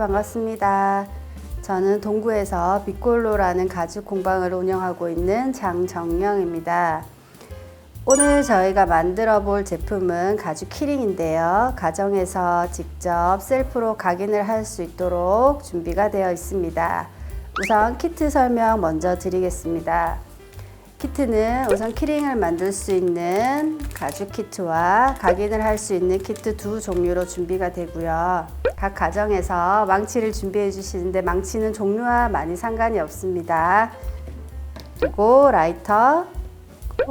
반갑습니다. 저는 동구에서 빅골로라는 가죽 공방을 운영하고 있는 장정영입니다. 오늘 저희가 만들어 볼 제품은 가죽 키링인데요. 가정에서 직접 셀프로 각인을 할 수 있도록 준비가 되어 있습니다. 우선 키트 설명 먼저 드리겠습니다. 키트는 우선 키링을 만들 수 있는 가죽 키트와 각인을 할 수 있는 키트 두 종류로 준비가 되고요. 각 가정에서 망치를 준비해 주시는데 망치는 종류와 많이 상관이 없습니다. 그리고 라이터,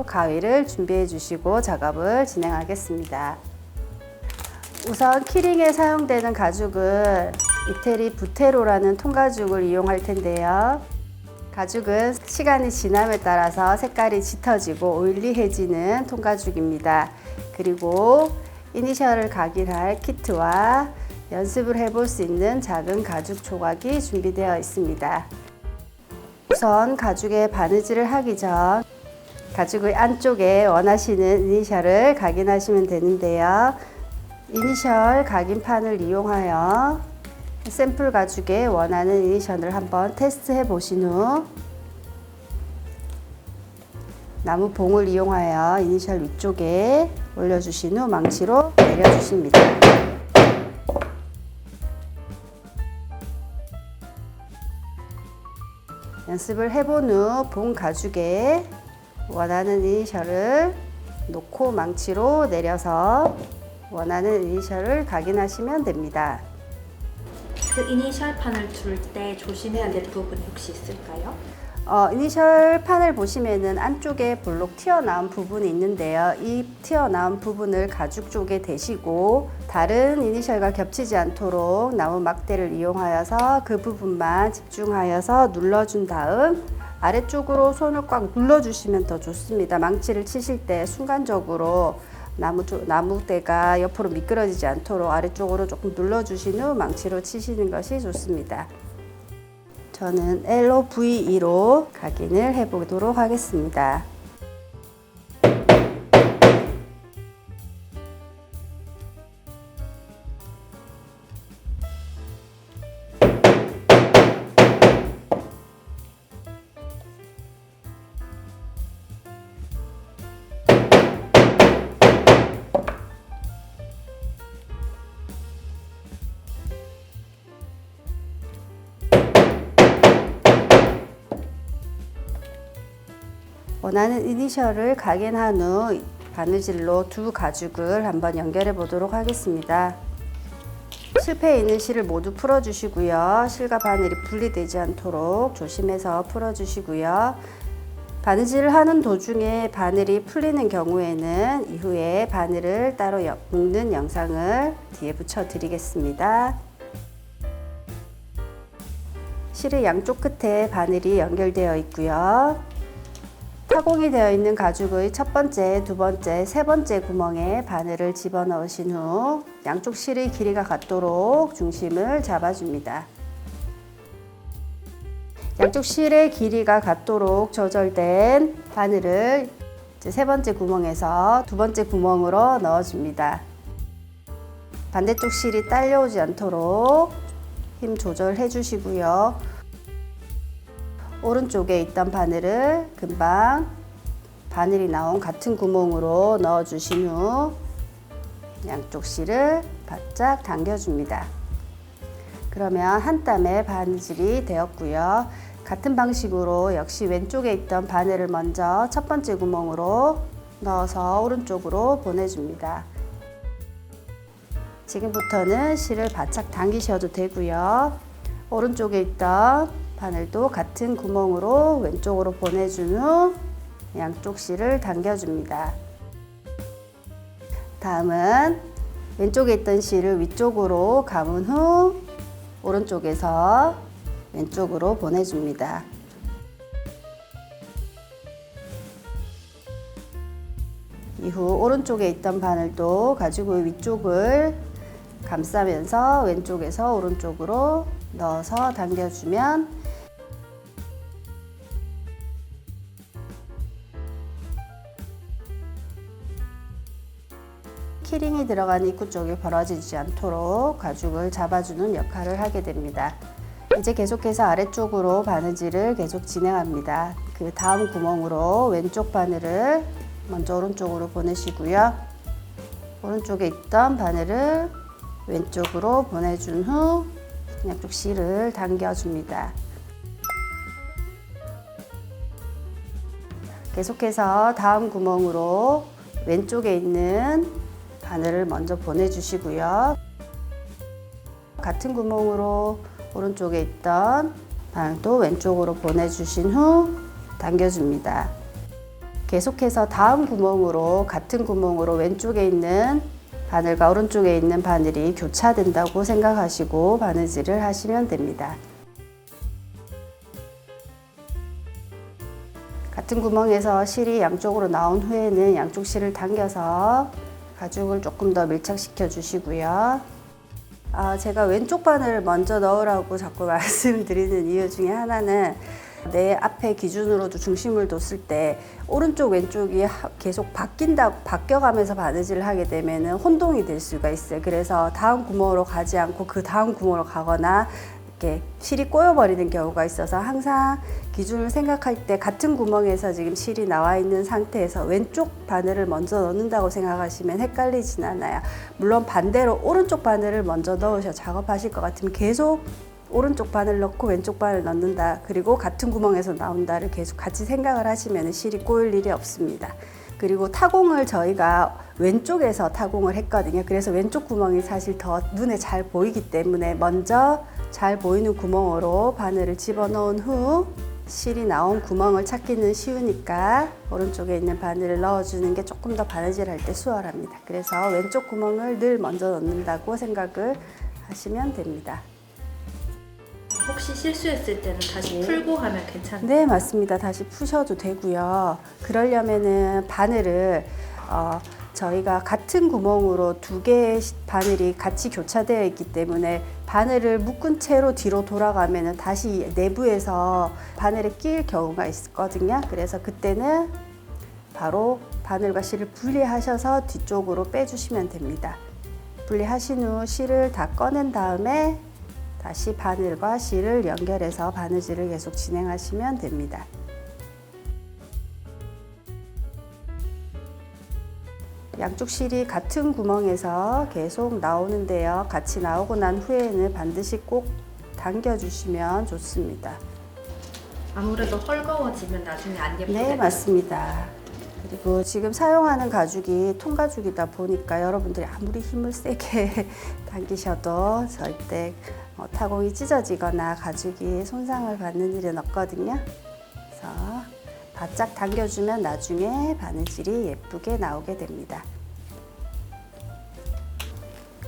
가위를 준비해 주시고 작업을 진행하겠습니다. 우선 키링에 사용되는 가죽은 이태리 부테로라는 통가죽을 이용할 텐데요. 가죽은 시간이 지남에 따라서 색깔이 짙어지고 오일리해지는 통가죽입니다. 그리고 이니셜을 각인할 키트와 연습을 해볼 수 있는 작은 가죽 조각이 준비되어 있습니다. 우선 가죽에 바느질을 하기 전 가죽의 안쪽에 원하시는 이니셜을 각인하시면 되는데요. 이니셜 각인판을 이용하여 샘플 가죽에 원하는 이니셜을 한번 테스트해 보신 후 나무 봉을 이용하여 이니셜 위쪽에 올려주신 후 망치로 내려주십니다. 연습을 해본 후 봉 가죽에 원하는 이니셜을 놓고 망치로 내려서 원하는 이니셜을 각인하시면 됩니다. 그 이니셜 판을 줄 때 조심해야 될 부분이 혹시 있을까요? 이니셜 판을 보시면은 안쪽에 볼록 튀어나온 부분이 있는데요. 이 튀어나온 부분을 가죽 쪽에 대시고 다른 이니셜과 겹치지 않도록 나무 막대를 이용하여서 그 부분만 집중하여서 눌러준 다음 아래쪽으로 손을 꽉 눌러주시면 더 좋습니다. 망치를 치실 때 순간적으로 나무대가 옆으로 미끄러지지 않도록 아래쪽으로 조금 눌러주신 후 망치로 치시는 것이 좋습니다. 저는 LOVE로 각인을 해보도록 하겠습니다. 원하는 이니셜을 각인한 후 바느질로 두 가죽을 한번 연결해 보도록 하겠습니다. 실패에 있는 실을 모두 풀어 주시고요. 실과 바늘이 분리되지 않도록 조심해서 풀어 주시고요. 바느질을 하는 도중에 바늘이 풀리는 경우에는 이후에 바늘을 따로 묶는 영상을 뒤에 붙여 드리겠습니다. 실의 양쪽 끝에 바늘이 연결되어 있고요. 타공이 되어 있는 가죽의 첫 번째, 두 번째, 세 번째 구멍에 바늘을 집어넣으신 후 양쪽 실의 길이가 같도록 중심을 잡아줍니다. 양쪽 실의 길이가 같도록 조절된 바늘을 세 번째 구멍에서 두 번째 구멍으로 넣어줍니다. 반대쪽 실이 딸려오지 않도록 힘 조절해 주시고요. 오른쪽에 있던 바늘을 금방 바늘이 나온 같은 구멍으로 넣어 주신 후 양쪽 실을 바짝 당겨줍니다. 그러면 한 땀의 바느질이 되었고요. 같은 방식으로 역시 왼쪽에 있던 바늘을 먼저 첫 번째 구멍으로 넣어서 오른쪽으로 보내줍니다. 지금부터는 실을 바짝 당기셔도 되고요. 오른쪽에 있던 바늘도 같은 구멍으로 왼쪽으로 보내준 후 양쪽 실을 당겨줍니다. 다음은 왼쪽에 있던 실을 위쪽으로 감은 후 오른쪽에서 왼쪽으로 보내줍니다. 이후 오른쪽에 있던 바늘도 가지고 위쪽을 감싸면서 왼쪽에서 오른쪽으로 넣어서 당겨주면 키링이 들어간 입구 쪽이 벌어지지 않도록 가죽을 잡아주는 역할을 하게 됩니다. 이제 계속해서 아래쪽으로 바느질을 계속 진행합니다. 그 다음 구멍으로 왼쪽 바늘을 먼저 오른쪽으로 보내시고요. 오른쪽에 있던 바늘을 왼쪽으로 보내준 후 양쪽 실을 당겨줍니다. 계속해서 다음 구멍으로 왼쪽에 있는 바늘을 먼저 보내주시고요. 같은 구멍으로 오른쪽에 있던 바늘도 왼쪽으로 보내주신 후 당겨줍니다. 계속해서 다음 구멍으로 같은 구멍으로 왼쪽에 있는 바늘과 오른쪽에 있는 바늘이 교차된다고 생각하시고 바느질을 하시면 됩니다. 같은 구멍에서 실이 양쪽으로 나온 후에는 양쪽 실을 당겨서 가죽을 조금 더 밀착시켜 주시고요. 제가 왼쪽 바늘을 먼저 넣으라고 자꾸 말씀드리는 이유 중에 하나는 내 앞에 기준으로도 중심을 뒀을 때 오른쪽 왼쪽이 계속 바뀌어가면서 바느질을 하게 되면 혼동이 될 수가 있어요. 그래서 다음 구멍으로 가지 않고 그 다음 구멍으로 가거나 이렇게 실이 꼬여버리는 경우가 있어서 항상 기준을 생각할 때 같은 구멍에서 지금 실이 나와 있는 상태에서 왼쪽 바늘을 먼저 넣는다고 생각하시면 헷갈리진 않아요. 물론 반대로 오른쪽 바늘을 먼저 넣으셔 작업하실 것 같으면 계속 오른쪽 바늘 넣고 왼쪽 바늘 넣는다, 그리고 같은 구멍에서 나온다를 계속 같이 생각을 하시면 실이 꼬일 일이 없습니다. 그리고 타공을 저희가 왼쪽에서 타공을 했거든요. 그래서 왼쪽 구멍이 사실 더 눈에 잘 보이기 때문에 먼저 잘 보이는 구멍으로 바늘을 집어넣은 후 실이 나온 구멍을 찾기는 쉬우니까 오른쪽에 있는 바늘을 넣어주는 게 조금 더 바느질할 때 수월합니다. 그래서 왼쪽 구멍을 늘 먼저 넣는다고 생각을 하시면 됩니다. 혹시 실수했을 때는 다시 풀고 하면 괜찮아요? 네, 맞습니다. 다시 푸셔도 되고요. 그러려면은 바늘을 저희가 같은 구멍으로 두 개의 바늘이 같이 교차되어 있기 때문에 바늘을 묶은 채로 뒤로 돌아가면은 다시 내부에서 바늘에 낄 경우가 있거든요. 그래서 그때는 바로 바늘과 실을 분리하셔서 뒤쪽으로 빼주시면 됩니다. 분리하신 후 실을 다 꺼낸 다음에 다시 바늘과 실을 연결해서 바느질을 계속 진행하시면 됩니다. 양쪽 실이 같은 구멍에서 계속 나오는데요. 같이 나오고 난 후에는 반드시 꼭 당겨주시면 좋습니다. 아무래도 헐거워지면 나중에 안 예쁘게 네, 맞습니다. 그리고 지금 사용하는 가죽이 통가죽이다 보니까 여러분들이 아무리 힘을 세게 당기셔도 절대 타공이 찢어지거나 가죽이 손상을 받는 일은 없거든요. 그래서 바짝 당겨주면 나중에 바느질이 예쁘게 나오게 됩니다.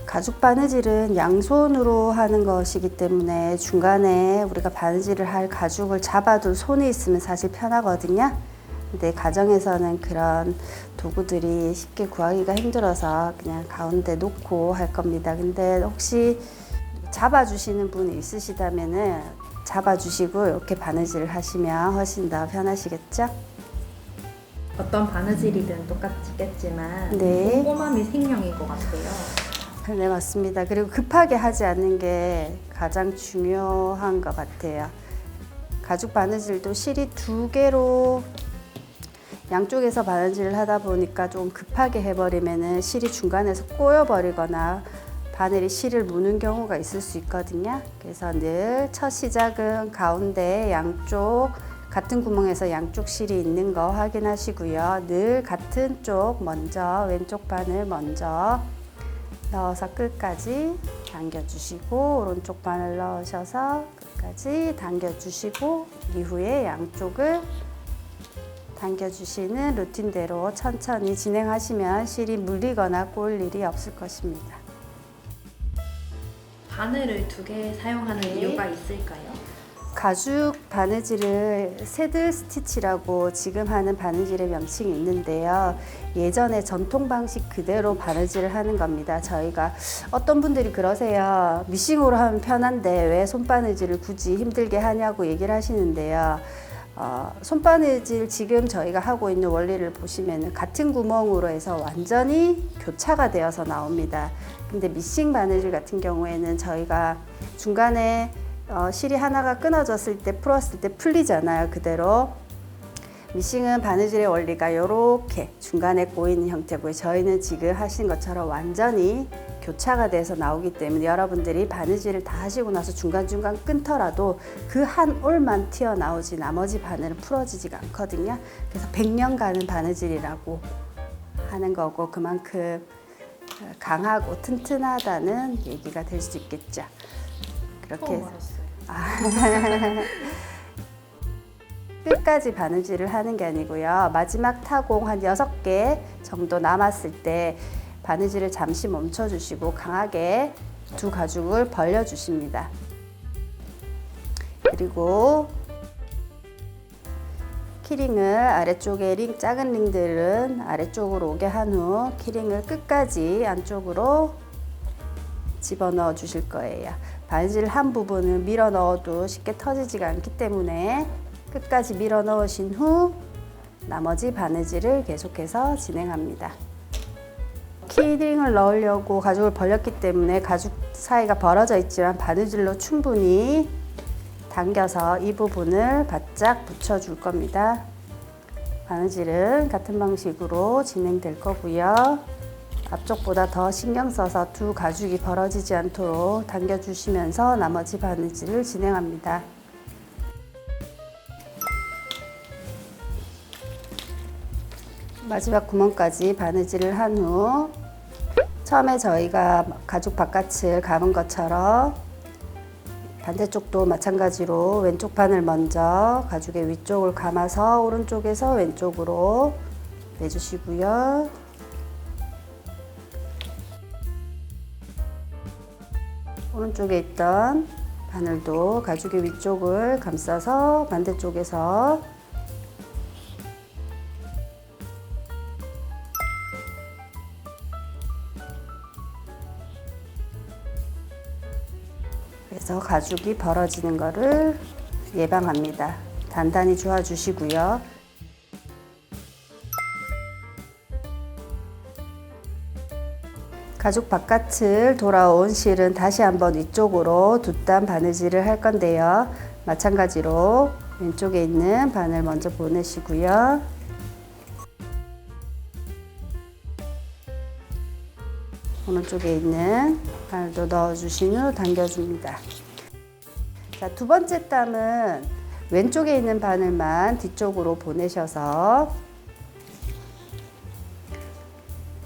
가죽 바느질은 양손으로 하는 것이기 때문에 중간에 우리가 바느질을 할 가죽을 잡아둘 손이 있으면 사실 편하거든요. 근데 가정에서는 그런 도구들이 쉽게 구하기가 힘들어서 그냥 가운데 놓고 할 겁니다. 근데 혹시 잡아주시는 분이 있으시다면은 잡아주시고 이렇게 바느질을 하시면 훨씬 더 편하시겠죠? 어떤 바느질이든 똑같겠지만 네. 꼼꼼함이 생명인 것 같아요. 네, 맞습니다. 그리고 급하게 하지 않는 게 가장 중요한 것 같아요. 가죽 바느질도 실이 두 개로 양쪽에서 바느질을 하다 보니까 좀 급하게 해버리면은 실이 중간에서 꼬여버리거나 바늘이 실을 무는 경우가 있을 수 있거든요. 그래서 늘 첫 시작은 가운데 양쪽 같은 구멍에서 양쪽 실이 있는 거 확인하시고요. 늘 같은 쪽 먼저 왼쪽 바늘 먼저 넣어서 끝까지 당겨주시고 오른쪽 바늘 넣으셔서 끝까지 당겨주시고 이후에 양쪽을 당겨주시는 루틴대로 천천히 진행하시면 실이 물리거나 꼬일 일이 없을 것입니다. 바늘을 두 개 사용하는 이유가 있을까요? 가죽 바느질을 새들 스티치라고 지금 하는 바느질의 명칭이 있는데요. 예전에 전통 방식 그대로 바느질을 하는 겁니다. 저희가 어떤 분들이 그러세요. 미싱으로 하면 편한데 왜 손바느질을 굳이 힘들게 하냐고 얘기를 하시는데요. 손바느질 지금 저희가 하고 있는 원리를 보시면 같은 구멍으로 해서 완전히 교차가 되어서 나옵니다. 근데 미싱 바느질 같은 경우에는 저희가 중간에 실이 하나가 끊어졌을 때 풀었을 때 풀리잖아요. 그대로. 미싱은 바느질의 원리가 이렇게 중간에 꼬이는 형태고요. 저희는 지금 하신 것처럼 완전히 교차가 돼서 나오기 때문에 여러분들이 바느질을 다 하시고 나서 중간중간 끊더라도 그 한 올만 튀어나오지 나머지 바늘은 풀어지지가 않거든요. 그래서 100년간은 바느질이라고 하는 거고 그만큼 강하고 튼튼하다는 얘기가 될 수 있겠죠. 그렇게 해서 끝까지 바느질을 하는 게 아니고요. 마지막 타공 한 6개 정도 남았을 때 바느질을 잠시 멈춰 주시고 강하게 두 가죽을 벌려 주십니다. 그리고 키링을 아래쪽에 작은 링들은 아래쪽으로 오게 한 후 키링을 끝까지 안쪽으로 집어넣어 주실 거예요. 바느질 한 부분을 밀어 넣어도 쉽게 터지지가 않기 때문에 끝까지 밀어 넣으신 후 나머지 바느질을 계속해서 진행합니다. 키링을 넣으려고 가죽을 벌렸기 때문에 가죽 사이가 벌어져 있지만 바느질로 충분히 당겨서 이 부분을 바짝 붙여줄 겁니다. 바느질은 같은 방식으로 진행될 거고요. 앞쪽보다 더 신경 써서 두 가죽이 벌어지지 않도록 당겨주시면서 나머지 바느질을 진행합니다. 마지막 구멍까지 바느질을 한 후 처음에 저희가 가죽 바깥을 감은 것처럼 반대쪽도 마찬가지로 왼쪽 판을 먼저 가죽의 위쪽을 감아서 오른쪽에서 왼쪽으로 내주시고요. 오른쪽에 있던 바늘도 가죽의 위쪽을 감싸서 반대쪽에서 그래서 가죽이 벌어지는 것을 예방합니다. 단단히 조아주시고요. 가죽 바깥을 돌아온 실은 다시 한번 위쪽으로 두 단 바느질을 할 건데요. 마찬가지로 왼쪽에 있는 바늘 먼저 보내시고요. 오른쪽에 있는 바늘도 넣어주신 후 당겨줍니다. 자, 두 번째 땀은 왼쪽에 있는 바늘만 뒤쪽으로 보내셔서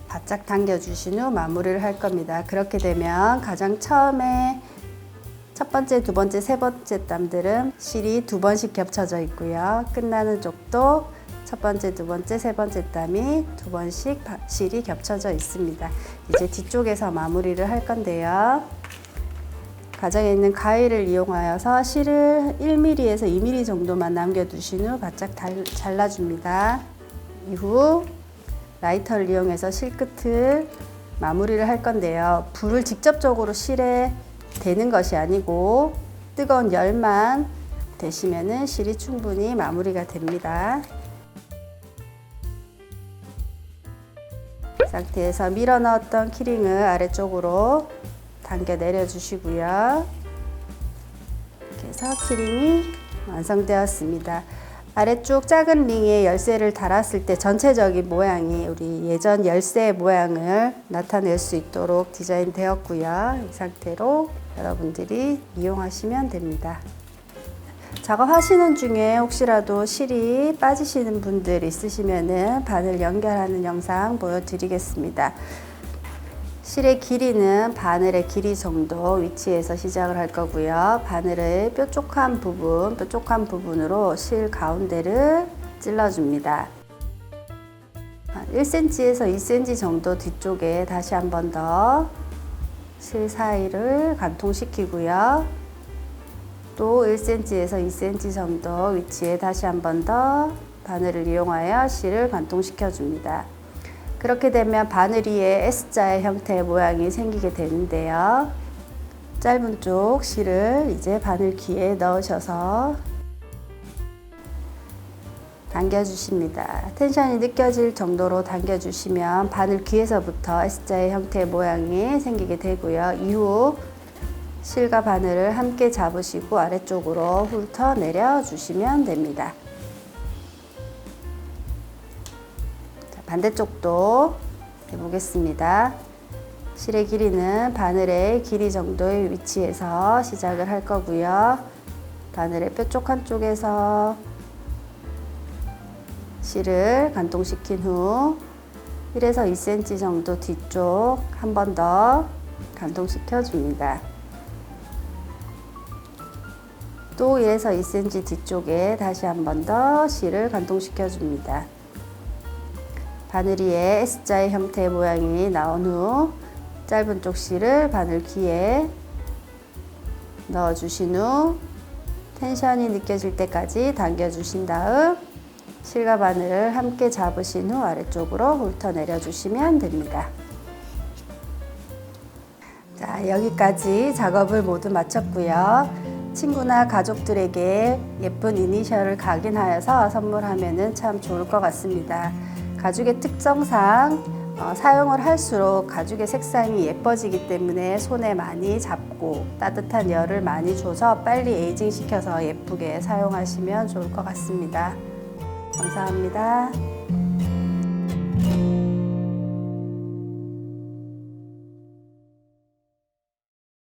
바짝 당겨주신 후 마무리를 할 겁니다. 그렇게 되면 가장 처음에 첫 번째, 두 번째, 세 번째 땀들은 실이 두 번씩 겹쳐져 있고요. 끝나는 쪽도 첫 번째, 두 번째, 세 번째 땀이 두 번씩 실이 겹쳐져 있습니다. 이제 뒤쪽에서 마무리를 할 건데요. 가정에 있는 가위를 이용하여서 실을 1mm에서 2mm 정도만 남겨두신 후 바짝 잘라줍니다. 이후 라이터를 이용해서 실끝을 마무리를 할 건데요. 불을 직접적으로 실에 대는 것이 아니고 뜨거운 열만 대시면은 실이 충분히 마무리가 됩니다. 이 상태에서 밀어 넣었던 키링을 아래쪽으로 당겨 내려주시고요. 이렇게 해서 키링이 완성되었습니다. 아래쪽 작은 링에 열쇠를 달았을 때 전체적인 모양이 우리 예전 열쇠 모양을 나타낼 수 있도록 디자인되었고요. 이 상태로 여러분들이 이용하시면 됩니다. 작업하시는 중에 혹시라도 실이 빠지시는 분들 있으시면은 바늘 연결하는 영상 보여드리겠습니다. 실의 길이는 바늘의 길이 정도 위치에서 시작을 할 거고요. 바늘의 뾰족한 부분으로 실 가운데를 찔러줍니다. 1cm에서 2cm 정도 뒤쪽에 다시 한 번 더 실 사이를 관통시키고요. 또 1cm에서 2cm 정도 위치에 다시 한 번 더 바늘을 이용하여 실을 관통시켜 줍니다. 그렇게 되면 바늘 위에 S자의 형태의 모양이 생기게 되는데요. 짧은 쪽 실을 이제 바늘 귀에 넣으셔서 당겨주십니다. 텐션이 느껴질 정도로 당겨주시면 바늘 귀에서부터 S자의 형태의 모양이 생기게 되고요. 이후 실과 바늘을 함께 잡으시고 아래쪽으로 훑어 내려주시면 됩니다. 자, 반대쪽도 해보겠습니다. 실의 길이는 바늘의 길이 정도의 위치에서 시작을 할 거고요. 바늘의 뾰족 한쪽에서 실을 간통시킨 후 1에서 2cm 정도 뒤쪽 한 번 더 간통시켜 줍니다. 또 1에서 2cm 뒤쪽에 다시 한 번 더 실을 간통시켜 줍니다. 바늘 위에 S자의 형태의 모양이 나온 후 짧은 쪽 실을 바늘 귀에 넣어 주신 후 텐션이 느껴질 때까지 당겨 주신 다음 실과 바늘을 함께 잡으신 후 아래쪽으로 훑어 내려 주시면 됩니다. 자, 여기까지 작업을 모두 마쳤고요. 친구나 가족들에게 예쁜 이니셜을 각인하여서 선물하면 참 좋을 것 같습니다. 가죽의 특성상 사용을 할수록 가죽의 색상이 예뻐지기 때문에 손에 많이 잡고 따뜻한 열을 많이 줘서 빨리 에이징 시켜서 예쁘게 사용하시면 좋을 것 같습니다. 감사합니다.